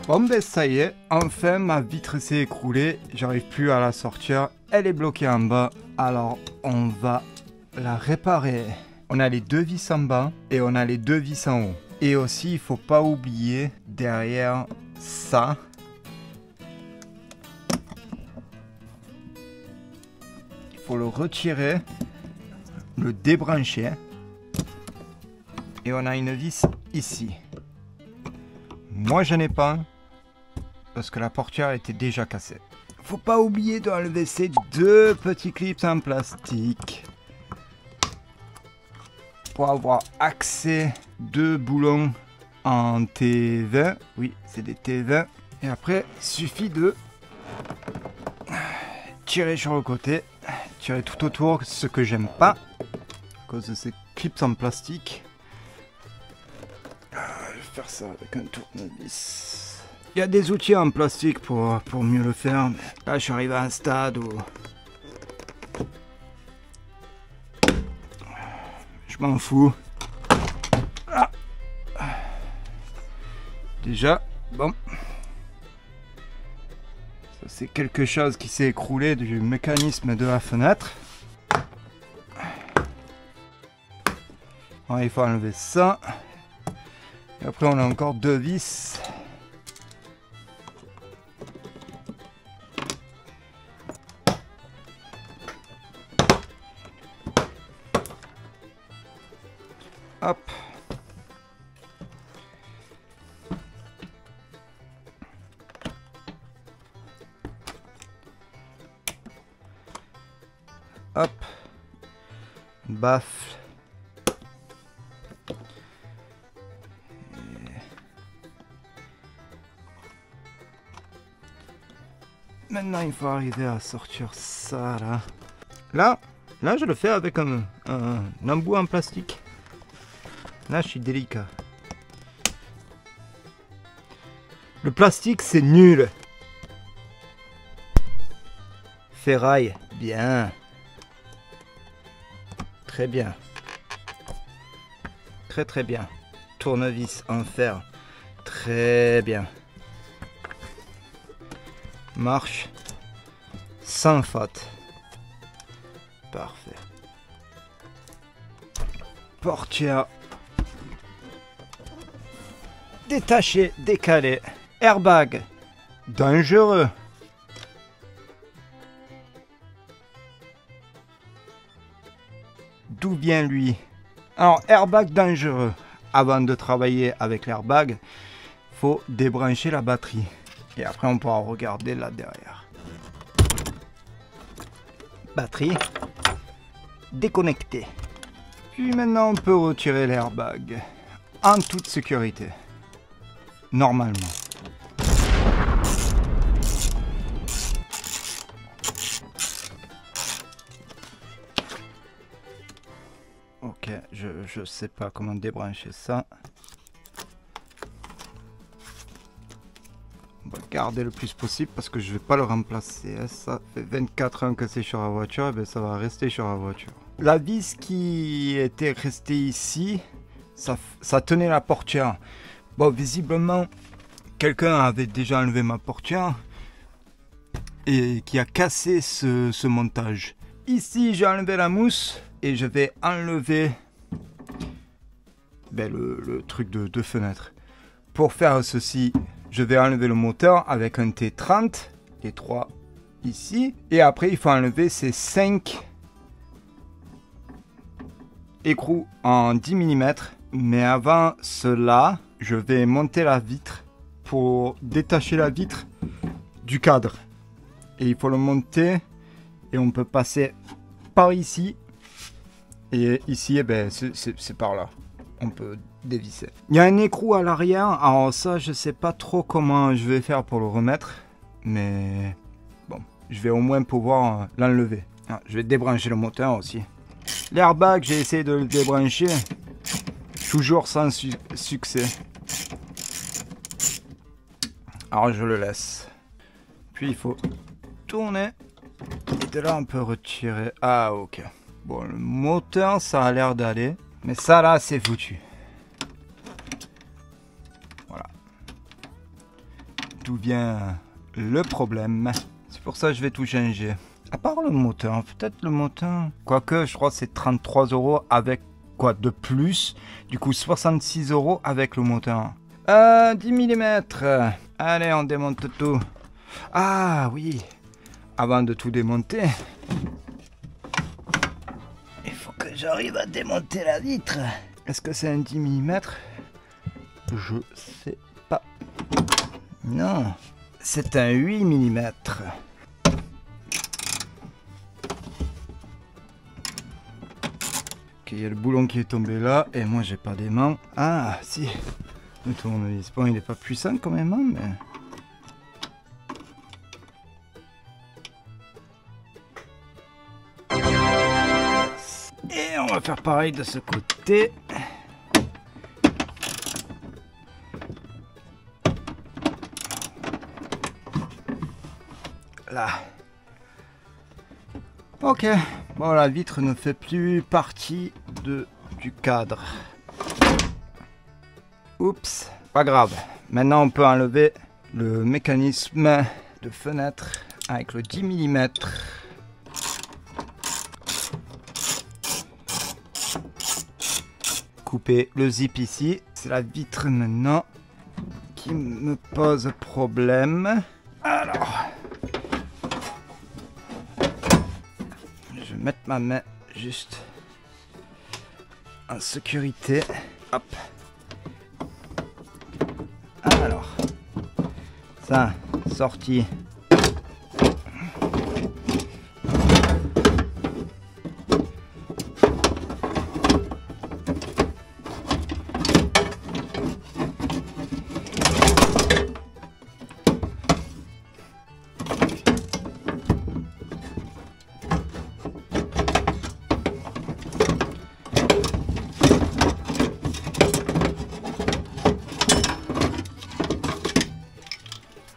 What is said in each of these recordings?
Bon ben ça y est, enfin ma vitre s'est écroulée, j'arrive plus à la sortir, elle est bloquée en bas, alors on va la réparer. On a les deux vis en bas et on a les deux vis en haut. Et aussi il faut pas oublier derrière ça, il faut le retirer, le débrancher et on a une vis ici. Moi j'en ai pas parce que la portière était déjà cassée. Faut pas oublier d'enlever ces deux petits clips en plastique pour avoir accès deux boulons en T20. Oui, c'est des T20. Et après, il suffit de tirer sur le côté, tirer tout autour, ce que j'aime pas à cause de ces clips en plastique. Je vais faire ça avec un tournevis. Il y a des outils en plastique pour mieux le faire, mais là je suis arrivé à un stade où je m'en fous. Ah. Déjà, bon, ça c'est quelque chose qui s'est écroulé du mécanisme de la fenêtre. Alors, il faut enlever ça. Et après on a encore deux vis. Hop. Hop. Baffle. Maintenant, il faut arriver à sortir ça là. Là, je le fais avec un embout en plastique. Là, je suis délicat. Le plastique, c'est nul. Ferraille, bien. Très bien. Très très bien. Tournevis en fer. Très bien. Marche sans faute. Parfait. Portière. Détaché, décalé. Airbag. Dangereux. D'où vient lui? Alors, airbag dangereux. Avant de travailler avec l'airbag, faut débrancher la batterie. Et après, on pourra regarder là derrière. Batterie déconnectée. Puis maintenant, on peut retirer l'airbag en toute sécurité. Normalement. Ok, je sais pas comment débrancher ça. On va garder le plus possible parce que je vais pas le remplacer. Ça fait 24 ans que c'est sur la voiture, et bien ça va rester sur la voiture. La vis qui était restée ici, ça tenait la portière. Bon, visiblement, quelqu'un avait déjà enlevé ma portière et qui a cassé ce montage. Ici, j'ai enlevé la mousse et je vais enlever le truc de fenêtre. Pour faire ceci, je vais enlever le moteur avec un T30, les trois ici. Et après, il faut enlever ces 5 écrous en 10 mm. Mais avant cela, je vais monter la vitre pour détacher la vitre du cadre. Et il faut le monter et on peut passer par ici. Et ici, eh ben, c'est par là. On peut dévisser. Il y a un écrou à l'arrière. Alors ça, je sais pas trop comment je vais faire pour le remettre. Mais bon, je vais au moins pouvoir l'enlever. Ah, je vais débrancher le moteur aussi. L'airbag, j'ai essayé de le débrancher. Toujours sans succès. Alors je le laisse. Puis il faut tourner. Et de là, on peut retirer. Ah, ok. Bon, le moteur, ça a l'air d'aller. Mais ça, là, c'est foutu. Voilà. d'où vient le problème. C'est pour ça que je vais tout changer. À part le moteur, peut-être le moteur. Quoique, je crois que c'est 33 € avec quoi de plus. Du coup, 66 € avec le moteur. 10 mm. Allez, on démonte tout. Ah oui. Avant de tout démonter, il faut que j'arrive à démonter la vitre. Est-ce que c'est un 10 mm? Je sais pas. Non, c'est un 8 mm. Ok, il y a le boulon qui est tombé là et moi j'ai pas d'aimant. Ah si, le tournevis. Bon, il n'est pas puissant quand même, hein, mais... Et on va faire pareil de ce côté. Là. Ok. Bon, la vitre ne fait plus partie du cadre. Oups. Pas grave. Maintenant, on peut enlever le mécanisme de fenêtre avec le 10 mm. Couper le zip ici. C'est la vitre maintenant qui me pose problème. Alors, je vais mettre ma main juste en sécurité. Hop. Alors, ça, sorti.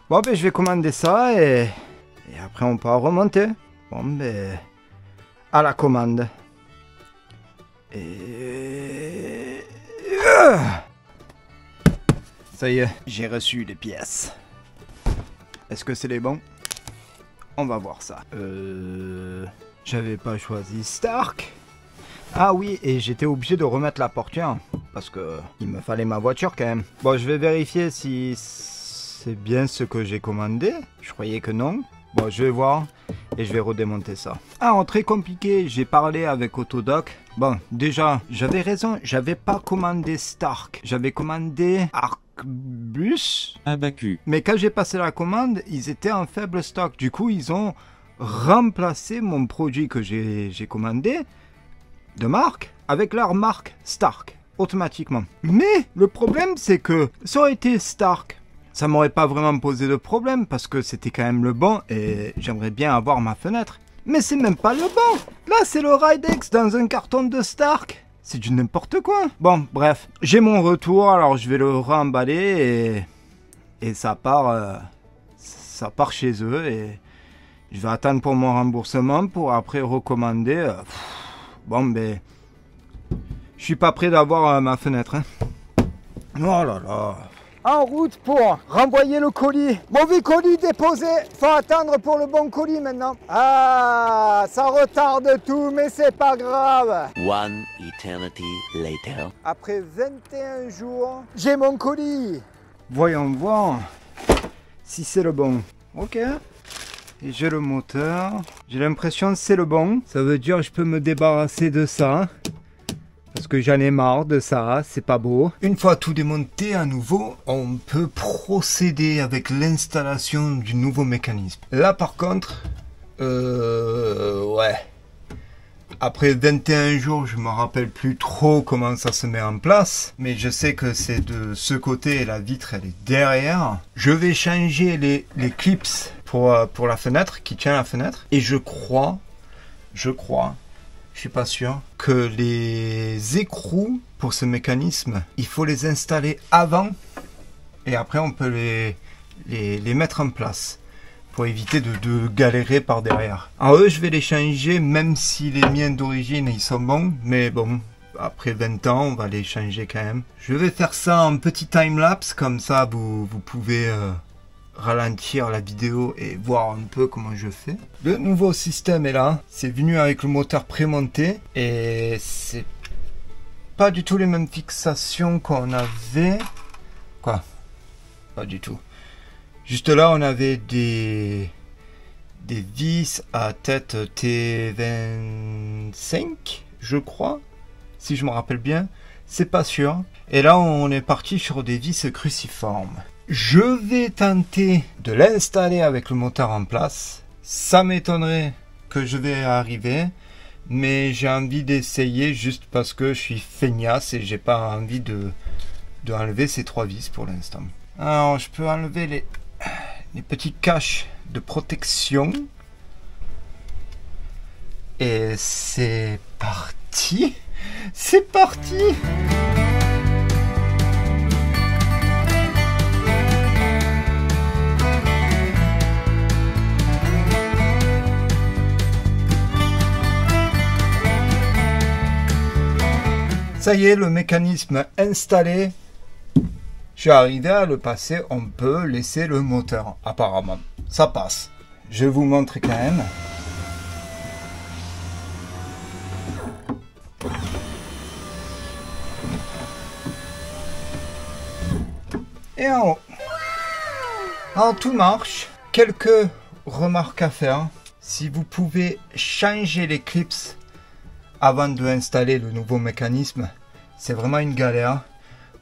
Bon, ben je vais commander ça et après on peut remonter. Bon, ben à la commande. Et ça y est, j'ai reçu les pièces. Est-ce que c'est les bons? On va voir ça. J'avais pas choisi Stark. Ah oui, et j'étais obligé de remettre la portière parce que il me fallait ma voiture quand même. Bon, je vais vérifier si c'est bien ce que j'ai commandé. Je croyais que non. Bon, je vais voir et je vais redémonter ça. Ah, très compliqué. J'ai parlé avec Autodoc. Bon, déjà, j'avais raison. J'avais pas commandé Stark. J'avais commandé Arcbus. Abacu. Mais quand j'ai passé la commande, ils étaient en faible stock. Du coup, ils ont remplacé mon produit que j'ai commandé de marque avec leur marque Stark automatiquement. Mais le problème, c'est que ça aurait été Stark. Ça m'aurait pas vraiment posé de problème parce que c'était quand même le bon et j'aimerais bien avoir ma fenêtre. Mais c'est même pas le bon. Là, c'est le Ridex dans un carton de Stark. C'est du n'importe quoi. Bon, bref. J'ai mon retour, alors je vais le remballer et ça part chez eux et je vais attendre pour mon remboursement pour après recommander. Bon, ben, je suis pas prêt d'avoir ma fenêtre. Hein. Oh là là. En route pour renvoyer le colis. Mauvais colis déposé. Faut attendre pour le bon colis maintenant. Ah, ça retarde tout, mais c'est pas grave. One eternity later. Après 21 jours, j'ai mon colis. Voyons voir si c'est le bon. Ok. Et j'ai le moteur. J'ai l'impression que c'est le bon. Ça veut dire que je peux me débarrasser de ça. Parce que j'en ai marre de ça, c'est pas beau. Une fois tout démonté à nouveau, on peut procéder avec l'installation du nouveau mécanisme. Là par contre, ouais. Après 21 jours, je me rappelle plus trop comment ça se met en place. Mais je sais que c'est de ce côté et la vitre elle est derrière. Je vais changer les clips pour la fenêtre, qui tient la fenêtre. Et je crois, je suis pas sûr, que les écrous pour ce mécanisme, il faut les installer avant et après on peut les mettre en place pour éviter de galérer par derrière. Alors eux, je vais les changer même si les miens d'origine ils sont bons, mais bon, après 20 ans, on va les changer quand même. Je vais faire ça en petit time-lapse, comme ça vous pouvez ralentir la vidéo et voir un peu comment je fais. Le nouveau système est là. C'est venu avec le moteur prémonté et c'est pas du tout les mêmes fixations qu'on avait. Quoi? Pas du tout. Juste là, on avait des vis à tête T25, je crois, si je me rappelle bien. C'est pas sûr. Et là, on est parti sur des vis cruciformes. Je vais tenter de l'installer avec le moteur en place. Ça m'étonnerait que je vais arriver, mais j'ai envie d'essayer juste parce que je suis feignasse et j'ai pas envie de enlever ces 3 vis pour l'instant. Alors, je peux enlever les petits caches de protection. Et c'est parti. C'est parti. Ça y est, le mécanisme installé. Je suis arrivé à le passer. On peut laisser le moteur. Apparemment, ça passe. Je vous montre quand même. Et en haut. Alors, tout marche. Quelques remarques à faire. Si vous pouvez changer les clips avant de installer le nouveau mécanisme, c'est vraiment une galère.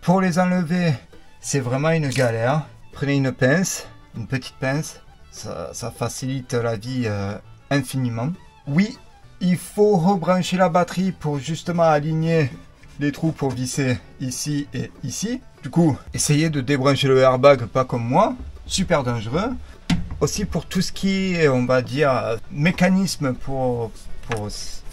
Pour les enlever, c'est vraiment une galère. Prenez une pince, une petite pince. Ça facilite la vie infiniment. Oui, il faut rebrancher la batterie pour justement aligner les trous pour visser ici et ici. Du coup, essayez de débrancher le airbag, pas comme moi. Super dangereux. Aussi pour tout ce qui est, on va dire, mécanisme pour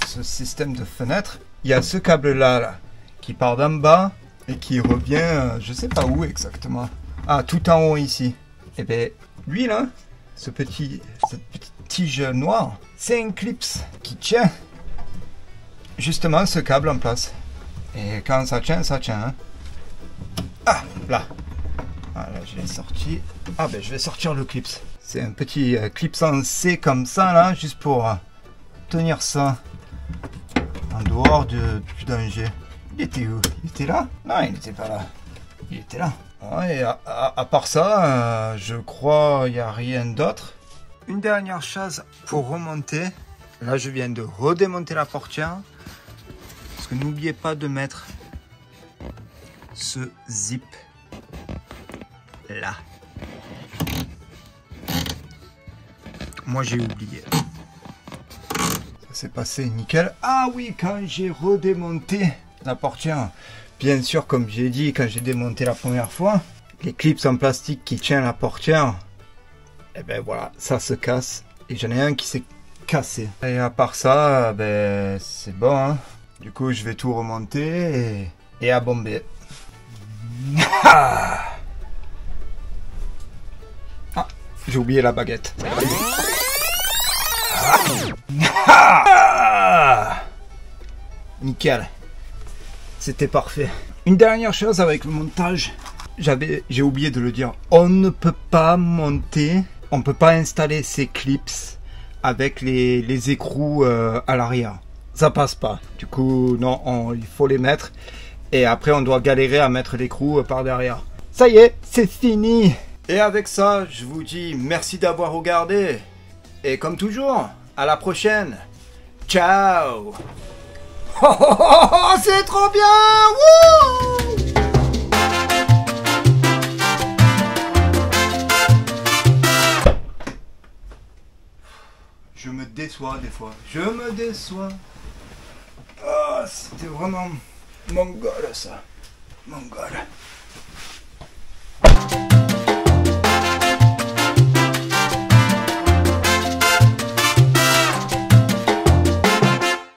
ce système de fenêtre. Il y a ce câble là qui part d'en bas et qui revient, je sais pas où exactement. Ah, tout en haut ici. Et bien, lui là, cette petite tige noire, c'est un clip qui tient justement ce câble en place. Et quand ça tient, ça tient. Hein. Ah, là. Voilà, je l'ai sorti. Ah ben, je vais sortir le clip. C'est un petit clip en C comme ça là, juste pour tenir ça en dehors du danger. Il était où? Il était là? Non, il n'était pas là. Il était là. Ouais, à part ça, je crois il n'y a rien d'autre. Une dernière chose pour remonter. Là, je viens de redémonter la portière. Parce que n'oubliez pas de mettre ce zip là. Moi, j'ai oublié. Ça s'est passé nickel. Ah oui, quand j'ai redémonté la portière, bien sûr, comme j'ai dit, quand j'ai démonté la première fois, les clips en plastique qui tiennent la portière, et ben voilà, ça se casse. Et j'en ai un qui s'est cassé. Et à part ça, ben c'est bon. Hein. Du coup, je vais tout remonter et à bomber. Ah, j'ai oublié la baguette. Nickel. C'était parfait. Une dernière chose avec le montage. J'ai oublié de le dire. On ne peut pas monter, on ne peut pas installer ces clips avec les écrous à l'arrière. Ça passe pas. Du coup, non, il faut les mettre. Et après, on doit galérer à mettre l'écrou par derrière. Ça y est, c'est fini. Et avec ça, je vous dis merci d'avoir regardé. Et comme toujours, à la prochaine. Ciao. Oh, oh, oh, oh, c'est trop bien. Wouh. Je me déçois des fois. Je me déçois. Oh, c'était vraiment mongol ça. Mongol.